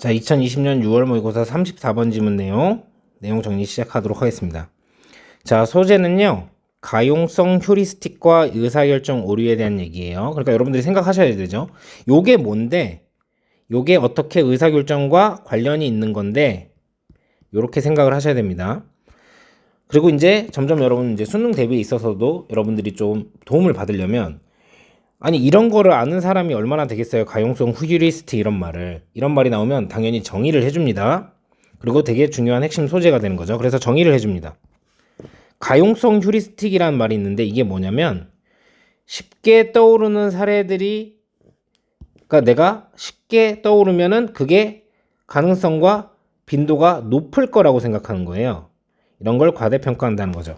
자, 2020년 6월 모의고사 34번 지문 내용 정리 시작하도록 하겠습니다. 자, 소재는요, 가용성 휴리스틱과 의사결정 오류에 대한 얘기예요. 그러니까 여러분들이 생각하셔야 되죠. 요게 뭔데, 요게 어떻게 의사결정과 관련이 있는 건데, 요렇게 생각을 하셔야 됩니다. 그리고 이제 점점 여러분 이제 수능 대비에 있어서도 여러분들이 좀 도움을 받으려면, 아니 이런 거를 아는 사람이 얼마나 되겠어요. 가용성 휴리스틱 이런 말이 나오면 당연히 정의를 해줍니다. 그리고 되게 중요한 핵심 소재가 되는 거죠. 그래서 정의를 해줍니다. 가용성 휴리스틱이라는 말이 있는데 이게 뭐냐면 쉽게 떠오르는 사례들이, 그러니까 내가 쉽게 떠오르면은 그게 가능성과 빈도가 높을 거라고 생각하는 거예요. 이런 걸 과대평가한다는 거죠.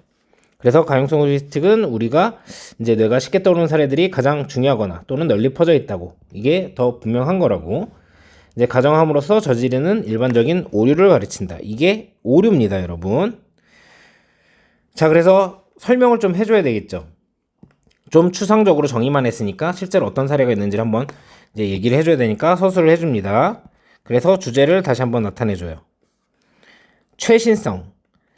그래서 가용성 휴리스틱은 우리가 이제 뇌가 쉽게 떠오르는 사례들이 가장 중요하거나 또는 널리 퍼져 있다고, 이게 더 분명한 거라고 이제 가정함으로써 저지르는 일반적인 오류를 가르친다. 이게 오류입니다, 여러분. 자, 그래서 설명을 좀 해줘야 되겠죠. 좀 추상적으로 정의만 했으니까 실제로 어떤 사례가 있는지를 한번 이제 얘기를 해줘야 되니까 서술을 해줍니다. 그래서 주제를 다시 한번 나타내줘요. 최신성.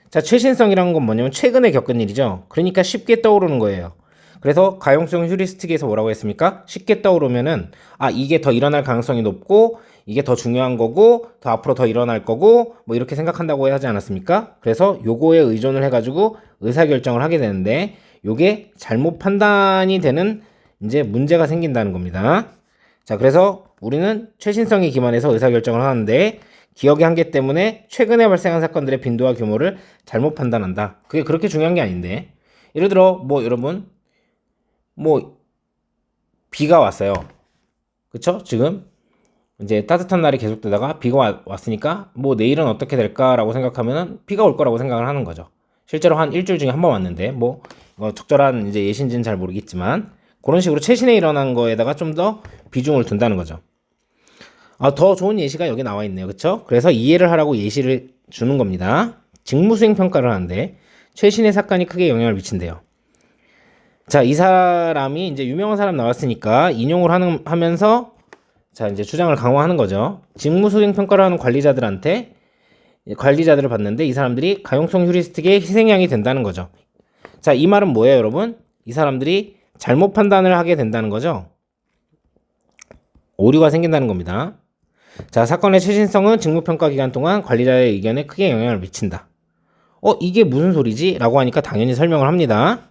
자, 최신성이라는 건 뭐냐면 최근에 겪은 일이죠. 그러니까 쉽게 떠오르는 거예요. 그래서 가용성 휴리스틱에서 뭐라고 했습니까? 쉽게 떠오르면은 이게 더 일어날 가능성이 높고 이게 더 중요한 거고 더 앞으로 더 일어날 거고 뭐 이렇게 생각한다고 하지 않았습니까? 그래서 요거에 의존을 해가지고 의사결정을 하게 되는데 요게 잘못 판단이 되는 이제 문제가 생긴다는 겁니다. 자, 그래서 우리는 최신성에 기반해서 의사결정을 하는데 기억의 한계 때문에 최근에 발생한 사건들의 빈도와 규모를 잘못 판단한다. 그게 그렇게 중요한 게 아닌데, 예를 들어 뭐 여러분 뭐 비가 왔어요. 그쵸? 지금 이제 따뜻한 날이 계속되다가 비가 왔으니까 뭐 내일은 어떻게 될까라고 생각하면은 비가 올 거라고 생각을 하는 거죠. 실제로 한 일주일 중에 한 번 왔는데 뭐 적절한 이제 예신지는 잘 모르겠지만 그런 식으로 최신에 일어난 거에다가 좀 더 비중을 둔다는 거죠. 더 좋은 예시가 여기 나와 있네요. 그쵸? 그래서 이해를 하라고 예시를 주는 겁니다. 직무수행 평가를 하는데 최신의 사건이 크게 영향을 미친대요. 자, 이 사람이 이제 유명한 사람 나왔으니까 인용을 하면서 자, 이제 주장을 강화하는 거죠. 직무수행 평가를 하는 관리자들을 봤는데 이 사람들이 가용성 휴리스틱의 희생양이 된다는 거죠. 자, 이 말은 뭐예요, 여러분? 이 사람들이 잘못 판단을 하게 된다는 거죠. 오류가 생긴다는 겁니다. 자, 사건의 최신성은 직무평가 기간 동안 관리자의 의견에 크게 영향을 미친다. 이게 무슨 소리지? 라고 하니까 당연히 설명을 합니다.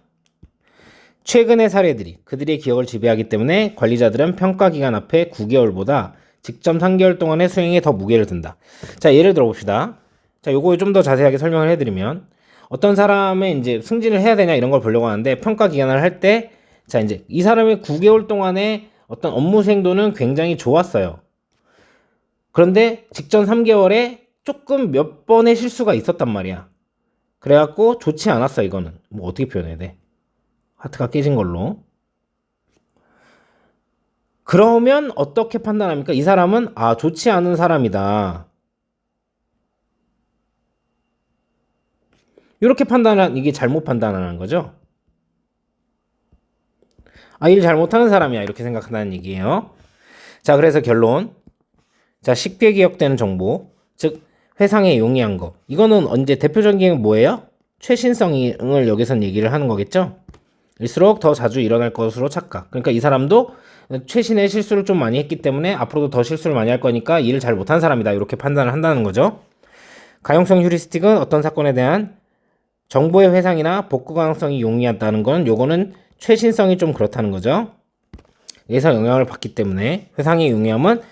최근의 사례들이 그들의 기억을 지배하기 때문에 관리자들은 평가 기간 앞에 9개월보다 직전 3개월 동안의 수행에 더 무게를 둔다. 자, 예를 들어 봅시다. 자, 요거 좀 더 자세하게 설명을 해드리면 어떤 사람의 이제 승진을 해야 되냐 이런 걸 보려고 하는데 평가 기간을 할 때 자, 이제 이 사람의 9개월 동안의 어떤 업무 수행도는 굉장히 좋았어요. 그런데 직전 3개월에 조금 몇 번의 실수가 있었단 말이야. 그래갖고 좋지 않았어, 이거는. 뭐 어떻게 표현해야 돼? 하트가 깨진 걸로. 그러면 어떻게 판단합니까? 이 사람은 좋지 않은 사람이다. 이렇게 이게 잘못 판단하는 거죠. 일 잘못하는 사람이야. 이렇게 생각한다는 얘기예요. 자, 그래서 결론. 자, 쉽게 기억되는 정보. 즉, 회상에 용이한 거. 이거는 언제 대표적인 게 뭐예요? 최신성을 여기선 얘기를 하는 거겠죠? 일수록 더 자주 일어날 것으로 착각. 그러니까 이 사람도 최신의 실수를 좀 많이 했기 때문에 앞으로도 더 실수를 많이 할 거니까 일을 잘 못한 사람이다. 이렇게 판단을 한다는 거죠. 가용성 휴리스틱은 어떤 사건에 대한 정보의 회상이나 복구 가능성이 용이하다는 건 요거는 최신성이 좀 그렇다는 거죠. 여기서 영향을 받기 때문에 회상의 용이함은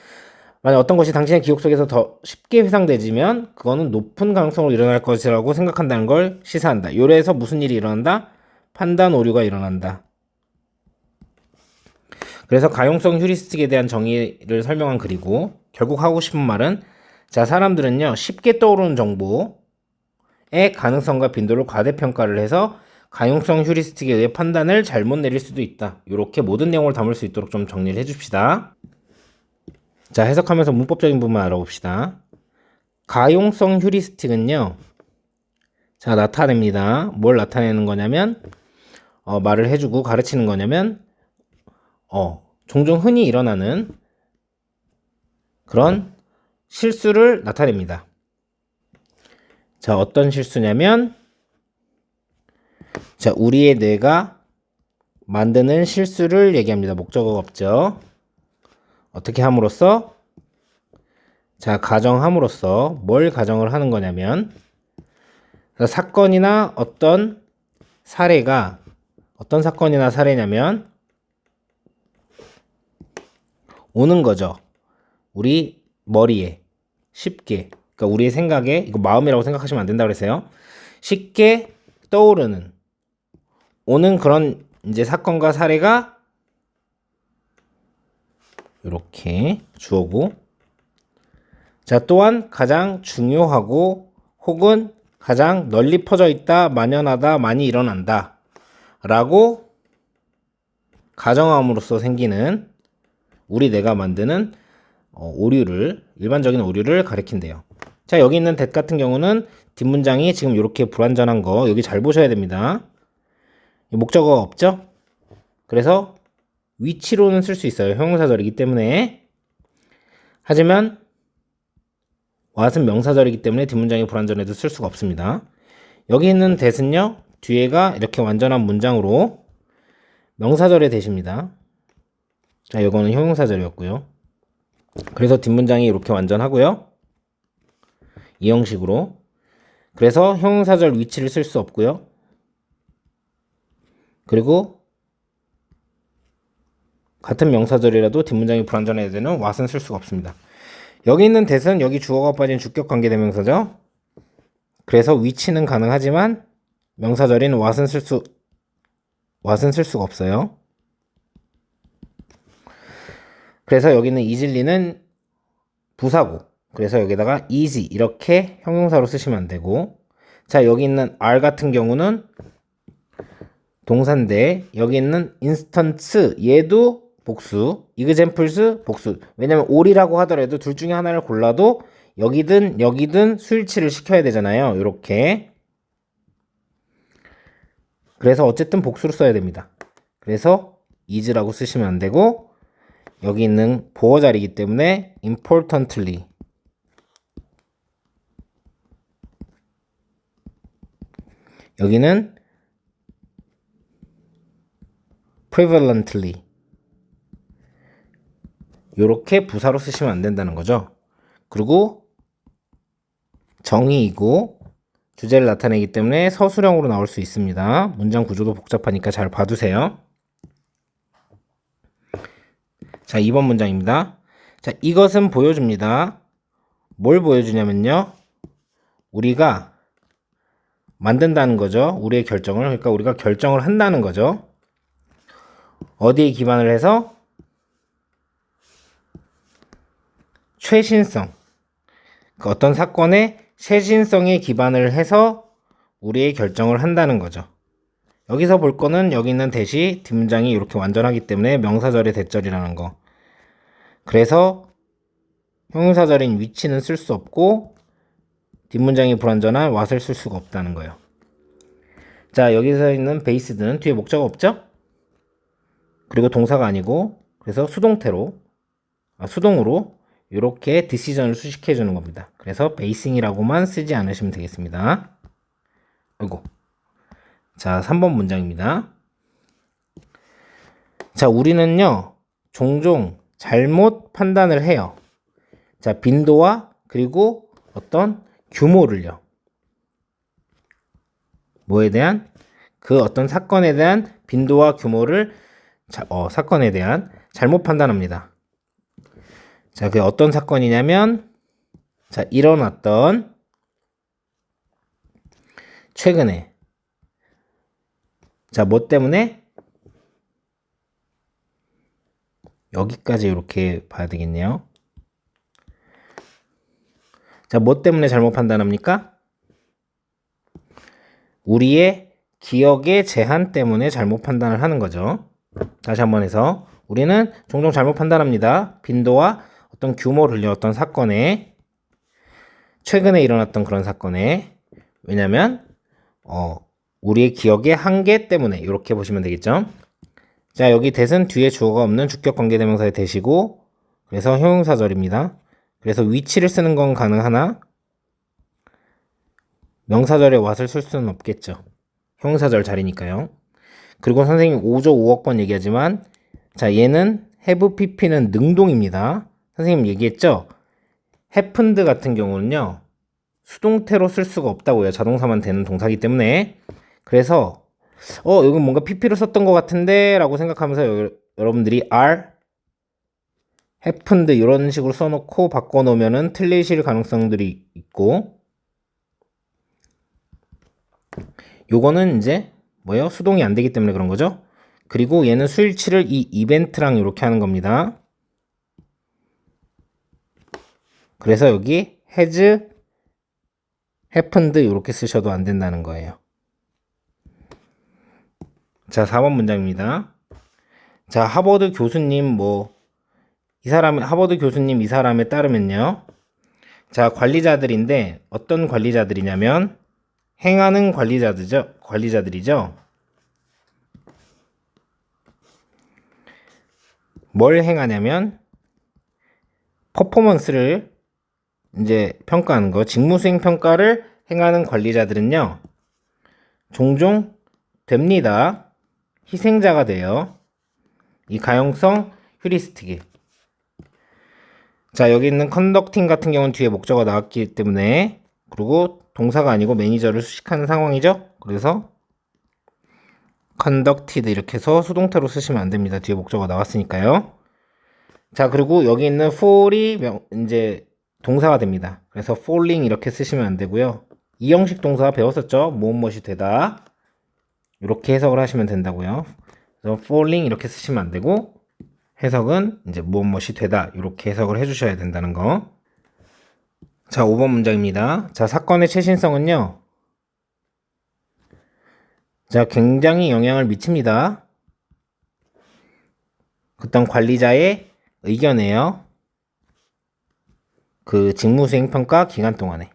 만약 어떤 것이 당신의 기억 속에서 더 쉽게 회상되지면 그거는 높은 가능성으로 일어날 것이라고 생각한다는 걸 시사한다. 요래서 무슨 일이 일어난다? 판단 오류가 일어난다. 그래서 가용성 휴리스틱에 대한 정의를 설명한 글이고 결국 하고 싶은 말은 자, 사람들은요 쉽게 떠오르는 정보의 가능성과 빈도를 과대평가를 해서 가용성 휴리스틱에 의해 판단을 잘못 내릴 수도 있다. 이렇게 모든 내용을 담을 수 있도록 좀 정리를 해줍시다. 자, 해석하면서 문법적인 부분만 알아봅시다. 가용성 휴리스틱은요 자, 나타냅니다. 뭘 나타내는 거냐면 말을 해주고 가르치는 거냐면 종종 흔히 일어나는 그런 실수를 나타냅니다. 자, 어떤 실수냐면, 자, 우리의 뇌가 만드는 실수를 얘기합니다. 목적어가 없죠. 어떻게 함으로써? 자, 가정함으로써 뭘 가정을 하는 거냐면, 사건이나 어떤 사례가 어떤 사건이나 사례냐면 오는 거죠. 우리 머리에 쉽게, 그러니까 우리의 생각에, 이거 마음이라고 생각하시면 안 된다고 그랬어요. 쉽게 떠오르는 오는 그런 이제 사건과 사례가 이렇게 주어고, 자, 또한 가장 중요하고 혹은 가장 널리 퍼져 있다, 만연하다, 많이 일어난다 라고 가정함으로써 생기는 우리 뇌가 만드는 오류를, 일반적인 오류를 가리킨대요. 자, 여기 있는 that 같은 경우는 뒷문장이 지금 이렇게 불완전한 거 여기 잘 보셔야 됩니다. 목적어가 없죠? 그래서 위치로는 쓸 수 있어요. 형용사절이기 때문에. 하지만 what은 명사절이기 때문에 뒷문장이 불완전해도 쓸 수가 없습니다. 여기 있는 that은요, 뒤에가 이렇게 완전한 문장으로 명사절의 that입니다. 자, 이거는 형용사절이었고요. 그래서 뒷문장이 이렇게 완전하고요. 이 형식으로. 그래서 형용사절 위치를 쓸 수 없고요. 그리고 같은 명사절이라도 뒷문장이 불완전해야 되는 what은 쓸 수가 없습니다. 여기 있는 that은 여기 주어가 빠진 주격관계대명사죠. 그래서 위치는 가능하지만 명사절인 what은 쓸 수가 없어요. 그래서 여기는 easily 부사고, 그래서 여기다가 easy 이렇게 형용사로 쓰시면 안 되고, 자, 여기 있는 are 같은 경우는 동사인데 여기 있는 instance 얘도 복수, examples 복수. 왜냐면 all이라고 하더라도 둘 중에 하나를 골라도 여기든 수일치를 시켜야 되잖아요. 이렇게. 그래서 어쨌든 복수로 써야 됩니다. 그래서 is라고 쓰시면 안 되고, 여기 있는 보어 자리이기 때문에 importantly, 여기는 prevalently 요렇게 부사로 쓰시면 안 된다는 거죠. 그리고 정의이고 주제를 나타내기 때문에 서술형으로 나올 수 있습니다. 문장 구조도 복잡하니까 잘 봐두세요. 자, 2번 문장입니다. 자, 이것은 보여줍니다. 뭘 보여주냐면요, 우리가 만든다는 거죠. 우리의 결정을. 그러니까 우리가 결정을 한다는 거죠. 어디에 기반을 해서? 최신성. 그 어떤 사건의 최신성에 기반을 해서 우리의 결정을 한다는 거죠. 여기서 볼 거는 여기 있는 that이 뒷문장이 이렇게 완전하기 때문에 명사절의 that절이라는 거. 그래서 형용사절인 위치는 쓸 수 없고 뒷문장이 불완전한 what을 쓸 수가 없다는 거예요. 자, 여기서 있는 based는 뒤에 목적어 없죠? 그리고 동사가 아니고, 그래서 수동으로 이렇게 decision을 수식해 주는 겁니다. 그래서 basing이라고만 쓰지 않으시면 되겠습니다. 아이고. 자, 3번 문장입니다. 자, 우리는요, 종종 잘못 판단을 해요. 자, 빈도와 그리고 어떤 규모를요. 뭐에 대한? 그 어떤 사건에 대한 빈도와 규모를 사건에 대한 잘못 판단합니다. 자, 그게 어떤 사건이냐면, 자, 일어났던 최근에, 자, 뭐 때문에? 여기까지 이렇게 봐야 되겠네요. 자, 뭐 때문에 잘못 판단합니까? 우리의 기억의 제한 때문에 잘못 판단을 하는 거죠. 다시 한번 해서, 우리는 종종 잘못 판단합니다. 빈도와 어떤 규모를요, 어떤 사건에, 최근에 일어났던 그런 사건에. 왜냐면 우리의 기억의 한계 때문에, 이렇게 보시면 되겠죠. 자, 여기 that은 뒤에 주어가 없는 주격관계대명사의 that이고, 그래서 형용사절입니다. 그래서 위치를 쓰는 건 가능하나 명사절에 what을 쓸 수는 없겠죠. 형용사절 자리니까요. 그리고 선생님 5조 5억 번 얘기하지만 자 얘는 have pp는 능동입니다. 선생님 얘기했죠. happened 같은 경우는요. 수동태로 쓸 수가 없다고요. 자동사만 되는 동사이기 때문에. 그래서 여기 뭔가 pp로 썼던 것 같은데 라고 생각하면서 여러분들이 are happened 이런 식으로 써놓고 바꿔놓으면은 틀리실 가능성들이 있고 요거는 이제 뭐예요? 수동이 안 되기 때문에 그런 거죠. 그리고 얘는 수일치를 이 이벤트랑 이렇게 하는 겁니다. 그래서 여기 has happened 이렇게 쓰셔도 안 된다는 거예요. 자, 4번 문장입니다. 자, 하버드 교수님 하버드 교수님 이 사람에 따르면요. 자, 관리자들인데 어떤 관리자들이냐면 행하는 관리자들이죠. 뭘 행하냐면 퍼포먼스를 이제 평가하는 거, 직무수행 평가를 행하는 관리자들은요. 종종 됩니다. 희생자가 돼요. 이 가용성 휴리스틱이. 자, 여기 있는 컨덕팅 같은 경우는 뒤에 목적어가 나왔기 때문에 그리고 동사가 아니고 매니저를 수식하는 상황이죠. 그래서 conducted 이렇게 해서 수동태로 쓰시면 안 됩니다. 뒤에 목적어가 나왔으니까요. 자, 그리고 여기 있는 fall이 이제 동사가 됩니다. 그래서 falling 이렇게 쓰시면 안 되고요. 이 형식 동사 배웠었죠? 무엇이 되다. 이렇게 해석을 하시면 된다고요. 그래서 falling 이렇게 쓰시면 안 되고 해석은 이제 무엇이 되다. 이렇게 해석을 해주셔야 된다는 거. 자, 5번 문장입니다. 자, 사건의 최신성은요. 자, 굉장히 영향을 미칩니다. 어떤 관리자의 의견에요. 그 직무수행 평가 기간 동안에.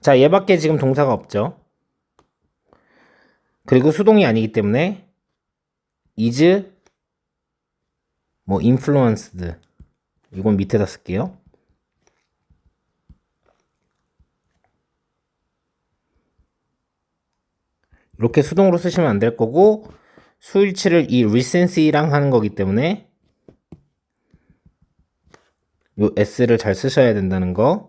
자, 얘밖에 지금 동사가 없죠. 그리고 수동이 아니기 때문에 is influenced 이건 밑에다 쓸게요. 이렇게 수동으로 쓰시면 안 될 거고 수일치를 이 recency랑 하는 거기 때문에 요 s를 잘 쓰셔야 된다는 거.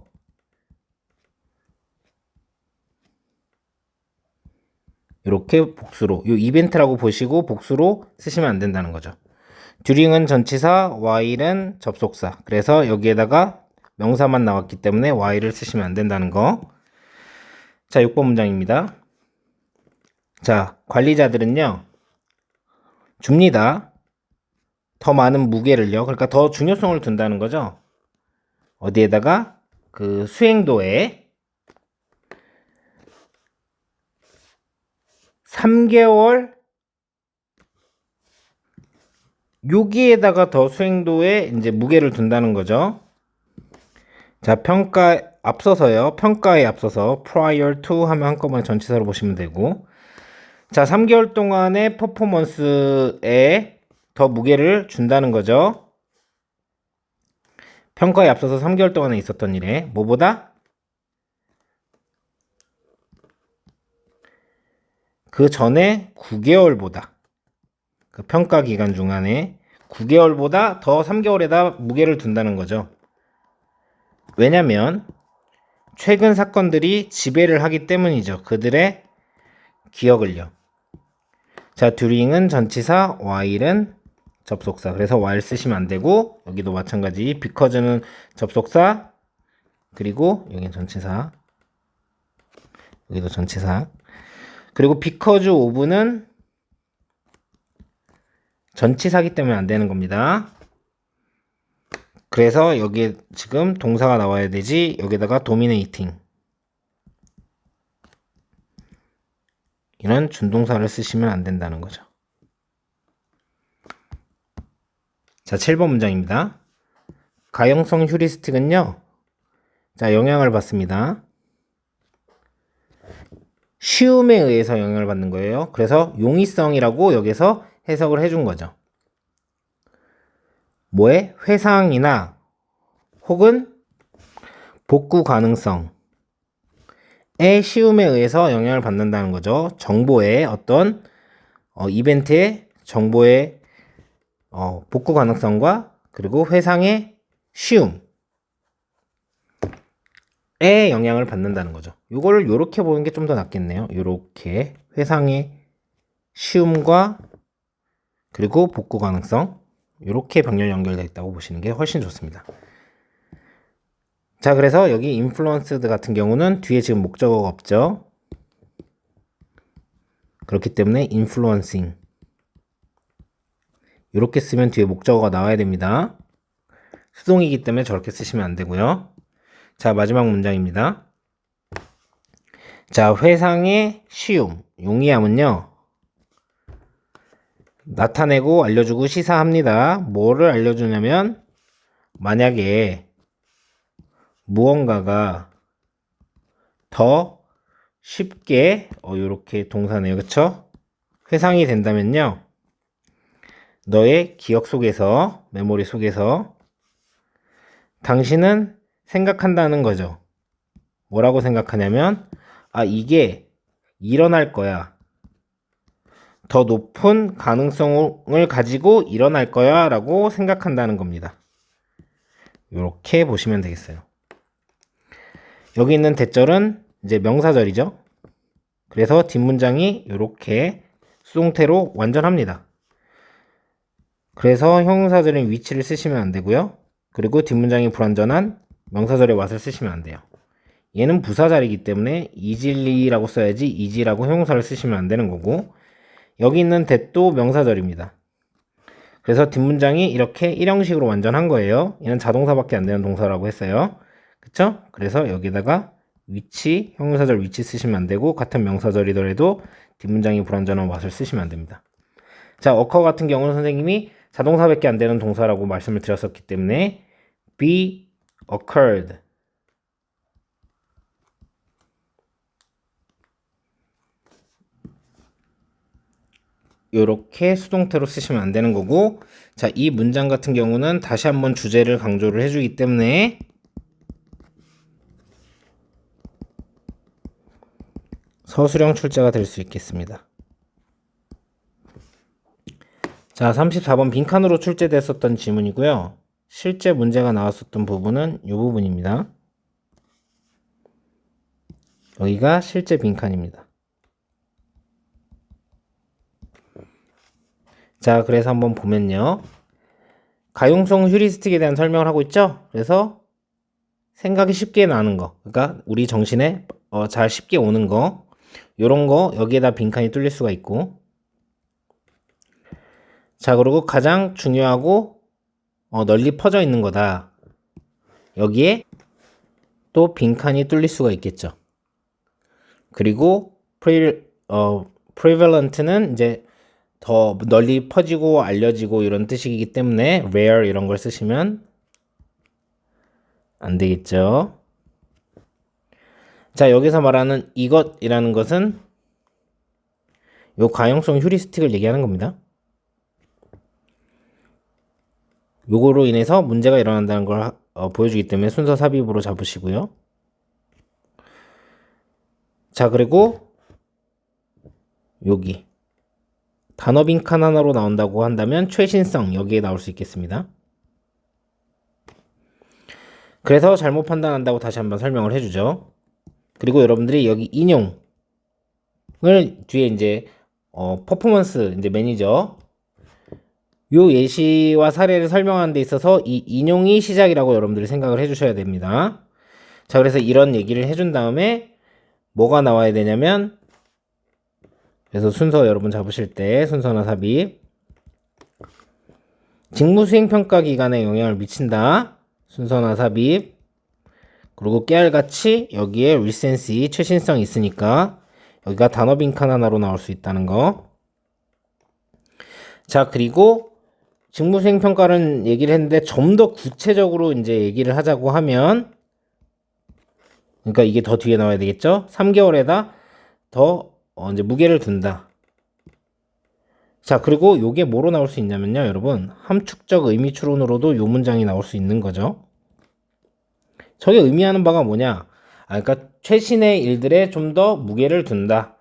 이렇게 복수로 요 이벤트라고 보시고 복수로 쓰시면 안 된다는 거죠. during은 전치사, while은 접속사. 그래서 여기에다가 명사만 나왔기 때문에 while을 쓰시면 안 된다는 거. 자, 6번 문장입니다. 자, 관리자들은요. 줍니다. 더 많은 무게를요. 그러니까 더 중요성을 둔다는 거죠. 어디에다가 그 수행도에 3개월 여기에다가 더 수행도에 이제 무게를 둔다는 거죠. 자, 평가에 앞서서 prior to 하면 한꺼번에 전치사로 보시면 되고 자, 3개월 동안의 퍼포먼스에 더 무게를 준다는 거죠. 평가에 앞서서 3개월 동안에 있었던 일에 뭐보다? 그 전에 9개월보다 그 평가 기간 중간에 9개월보다 더 3개월에다 무게를 둔다는 거죠. 왜냐면 최근 사건들이 지배를 하기 때문이죠. 그들의 기억을요. 자, during은 전치사, while은 접속사. 그래서 while 쓰시면 안 되고 여기도 마찬가지 because는 접속사 그리고 여기는 전치사 여기도 전치사 그리고 because of는 전치사기 때문에 안 되는 겁니다. 그래서 여기에 지금 동사가 나와야 되지 여기다가 dominating 이런 준동사를 쓰시면 안 된다는 거죠. 자, 7번 문장입니다. 가용성 휴리스틱은요. 자, 영향을 받습니다. 쉬움에 의해서 영향을 받는 거예요. 그래서 용이성이라고 여기서 해석을 해준 거죠. 뭐에? 회상이나 혹은 복구 가능성의 시움에 의해서 영향을 받는다는 거죠. 정보의 어떤 이벤트의 정보의 복구 가능성과 그리고 회상의 쉬움에 영향을 받는다는 거죠. 이거를 이렇게 보는 게 좀 더 낫겠네요. 이렇게 회상의 쉬움과 그리고 복구 가능성 이렇게 병렬 연결되어 있다고 보시는 게 훨씬 좋습니다. 자, 그래서 여기 influenced 같은 경우는 뒤에 지금 목적어가 없죠. 그렇기 때문에 influencing 이렇게 쓰면 뒤에 목적어가 나와야 됩니다. 수동이기 때문에 저렇게 쓰시면 안 되고요. 자, 마지막 문장입니다. 자, 회상의 쉬움, 용이함은요. 나타내고 알려주고 시사합니다. 뭐를 알려주냐면 만약에 무언가가 더 쉽게 요렇게 동사네요. 그쵸? 회상이 된다면요. 너의 기억 속에서, 메모리 속에서 당신은 생각한다는 거죠. 뭐라고 생각하냐면 이게 일어날 거야. 더 높은 가능성을 가지고 일어날 거야 라고 생각한다는 겁니다. 이렇게 보시면 되겠어요. 여기 있는 대절은 이제 명사절이죠. 그래서 뒷문장이 이렇게 수동태로 완전합니다. 그래서 형용사절인 위치를 쓰시면 안 되고요. 그리고 뒷문장이 불완전한 명사절의 왓을 쓰시면 안 돼요. 얘는 부사절이기 때문에 easily 라고 써야지 easy라고 형용사를 쓰시면 안 되는 거고, 여기 있는 that도 명사절입니다. 그래서 뒷문장이 이렇게 일형식으로 완전한 거예요. 얘는 자동사밖에 안 되는 동사라고 했어요. 그쵸? 그래서 여기다가 위치, 형용사절 위치 쓰시면 안 되고, 같은 명사절이더라도 뒷문장이 불완전한 what을 쓰시면 안 됩니다. 자, occur 같은 경우는 선생님이 자동사밖에 안 되는 동사라고 말씀을 드렸었기 때문에 be occurred 이렇게 수동태로 쓰시면 안 되는 거고, 자, 이 문장 같은 경우는 다시 한번 주제를 강조를 해주기 때문에 서술형 출제가 될 수 있겠습니다. 자, 34번 빈칸으로 출제됐었던 지문이고요. 실제 문제가 나왔었던 부분은 이 부분입니다. 여기가 실제 빈칸입니다. 자, 그래서 한번 보면요. 가용성 휴리스틱에 대한 설명을 하고 있죠. 그래서 생각이 쉽게 나는 거, 그러니까 우리 정신에 잘 쉽게 오는 거, 요런 거 여기에다 빈칸이 뚫릴 수가 있고, 자, 그리고 가장 중요하고 널리 퍼져 있는 거다. 여기에 또 빈칸이 뚫릴 수가 있겠죠. 그리고 prevalent는 이제 더 널리 퍼지고 알려지고 이런 뜻이기 때문에 rare 이런 걸 쓰시면 안 되겠죠. 자, 여기서 말하는 이것이라는 것은 요 가용성 휴리스틱을 얘기하는 겁니다. 요거로 인해서 문제가 일어난다는 걸 보여주기 때문에 순서 삽입으로 잡으시고요. 자, 그리고 여기 단어 빈칸 하나로 나온다고 한다면 최신성 여기에 나올 수 있겠습니다. 그래서 잘못 판단한다고 다시 한번 설명을 해주죠. 그리고 여러분들이 여기 인용을 뒤에 이제 퍼포먼스 이제 매니저 요 예시와 사례를 설명하는 데 있어서 이 인용이 시작이라고 여러분들이 생각을 해주셔야 됩니다. 자, 그래서 이런 얘기를 해준 다음에 뭐가 나와야 되냐면, 그래서 순서 여러분 잡으실 때 순서나 삽입, 직무수행평가 기간에 영향을 미친다, 순서나 삽입, 그리고 깨알같이 여기에 리센시 최신성이 있으니까 여기가 단어 빈칸 하나로 나올 수 있다는 거. 자, 그리고 직무수행평가는 얘기를 했는데 좀 더 구체적으로 이제 얘기를 하자고 하면, 그러니까 이게 더 뒤에 나와야 되겠죠? 3개월에다 더 이제 무게를 둔다. 자, 그리고 요게 뭐로 나올 수 있냐면요, 여러분. 함축적 의미 추론으로도 요 문장이 나올 수 있는 거죠. 저게 의미하는 바가 뭐냐? 그러니까 최신의 일들에 좀 더 무게를 둔다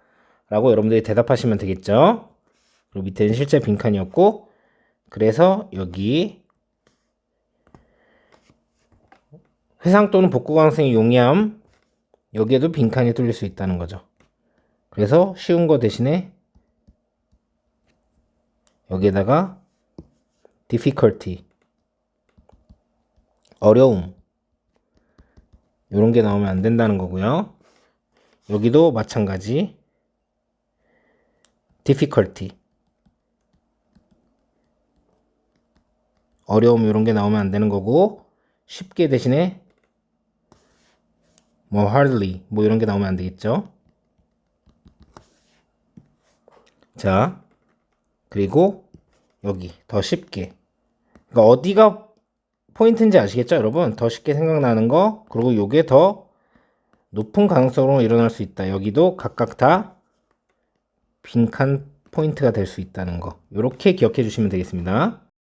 라고 여러분들이 대답하시면 되겠죠. 그리고 밑에는 실제 빈칸이었고, 그래서 여기 회상 또는 복구 가능성이 용이함, 여기에도 빈칸이 뚫릴 수 있다는 거죠. 그래서 쉬운 거 대신에 여기에다가 difficulty, 어려움, 이런 게 나오면 안 된다는 거고요. 여기도 마찬가지 difficulty, 어려움 이런 게 나오면 안 되는 거고, 쉽게 대신에 뭐 hardly 뭐 이런 게 나오면 안 되겠죠. 자, 그리고 여기 더 쉽게, 그러니까 어디가 포인트인지 아시겠죠, 여러분? 더 쉽게 생각나는 거, 그리고 요게 더 높은 가능성으로 일어날 수 있다. 여기도 각각 다 빈칸 포인트가 될 수 있다는 거, 이렇게 기억해 주시면 되겠습니다.